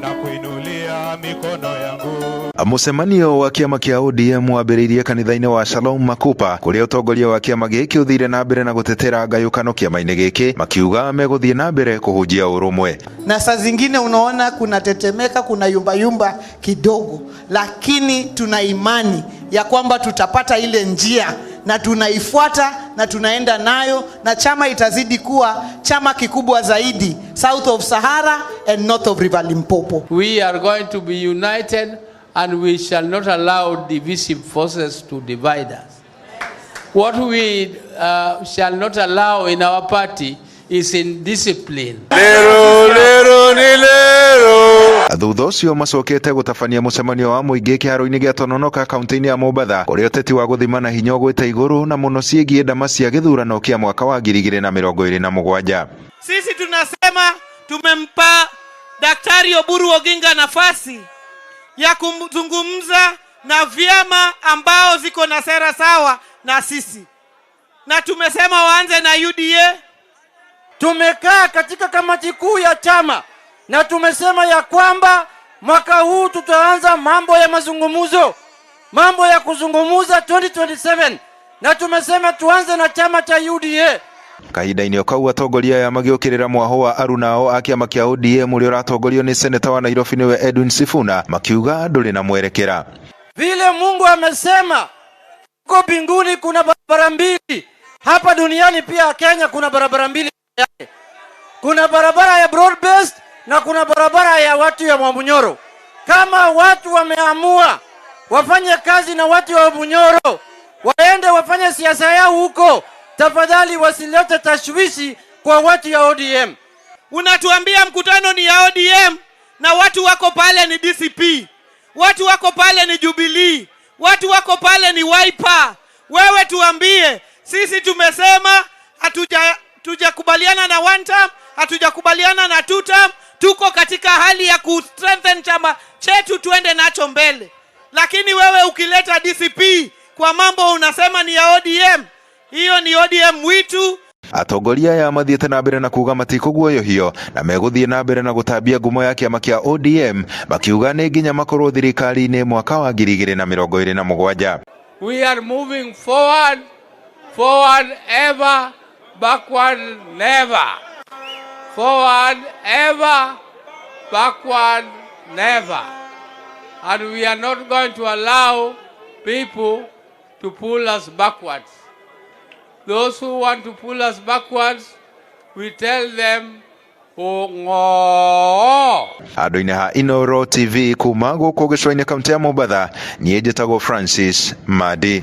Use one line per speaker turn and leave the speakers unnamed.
na kuinulia mikono yangu.
Mucemanio wa kiama kia ODM wambĩrĩirie kanitha-inĩ wa Shalom Makupa, kuria utongoria wa kiama gĩkĩ ũthire na mbere na gũtetera ngayũkano kiama-inĩ gĩkĩ, makiuga megũthiĩ na mbere kũhunjia ũrũmwe.
Na saa zingine unaona kuna tetemeka, kuna yumba kidogo, lakini tuna imani ya kwamba tutapata ile njia na tunaifuata na tunaenda nayo, na chama itazidi kuwa chama kikubwa zaidi south of Sahara and north of River Limpopo.
We are going to be united and we shall not allow divisive forces to divide us. What we shall not allow in our party is indiscipline.
Thutha ũcio macokete gũtabania mũcemanio wa mũingĩ kĩharo-inĩ gĩa Tononoka kaunti-inĩ ya Mombatha, ũrĩa ũteti wa gũthimana hinya ũgwĩte igũrũ na mũno ciĩgiĩ ndama cia gĩthurano kĩa mwaka wa 2027.
Sisi tunasema tumempa Daktari Oburu Oginga nafasi ya kuzungumza na vyama ambao ziko na sera sawa na sisi, na tumesema waanze na UDA.
Tumekaa katika kamati kuu ya chama na tumesema ya kwamba mwaka huu tutaanza mambo ya mazungumuzo, mambo ya kuzungumuza 2027, na tumesema tuanze na chama cha UDA.
Kahinda-inĩ kau atongoria ya magĩũkĩrĩra mwaho wa arunao a kĩama kĩa ODM ũrĩa ũratongorio nĩ seneta wa Nairobi niwe Edwin Sifuna, makiuga ndũrĩ na mwerekera.
Vile Mungu amesema huko mbinguni kuna barabara mbili, hapa duniani pia Kenya kuna barabara mbili. Kuna barabara ya broad based na kuna barabara ya watu ya Mwamunyoro. Kama watu wameamua wafanye kazi na watu wa Mwamunyoro, waende wafanye siasa yao huko, tafadhali wasilete tashwishi kwa watu ya ODM.
Unatuambia mkutano ni ya ODM na watu wako pale ni DCP, watu wako pale ni Jubilee, watu wako pale ni Wiper. Wewe tuambie, sisi tumesema hatujakubaliana na one term, hatujakubaliana na two term, tuko katika hali ya ku-strengthen chama chetu tuende nacho mbele. Lakini wewe ukileta DCP kwa mambo unasema ni ya ODM, hiyo ni ODM witu.
Atongoria ya mathiĩte na mbere na kuga matikũguoyohio na megũthiĩ na mbere na gũtambia ngumo ya kĩama kĩa ODM, makiuga nĩ nginya makorwo thirikari-inĩ mwaka wa 2027.
We are moving forward ever, backward never. Forward ever, backward never. And we are not going to allow people to pull us backwards. Those who want to pull us backwards, we tell them, oh, no.
Handũ-inĩ ha Inooro TV kuma gũkũ gĩcũa-inĩ kaunti ya Mombatha, niĩ njĩtagwo Francis Madi.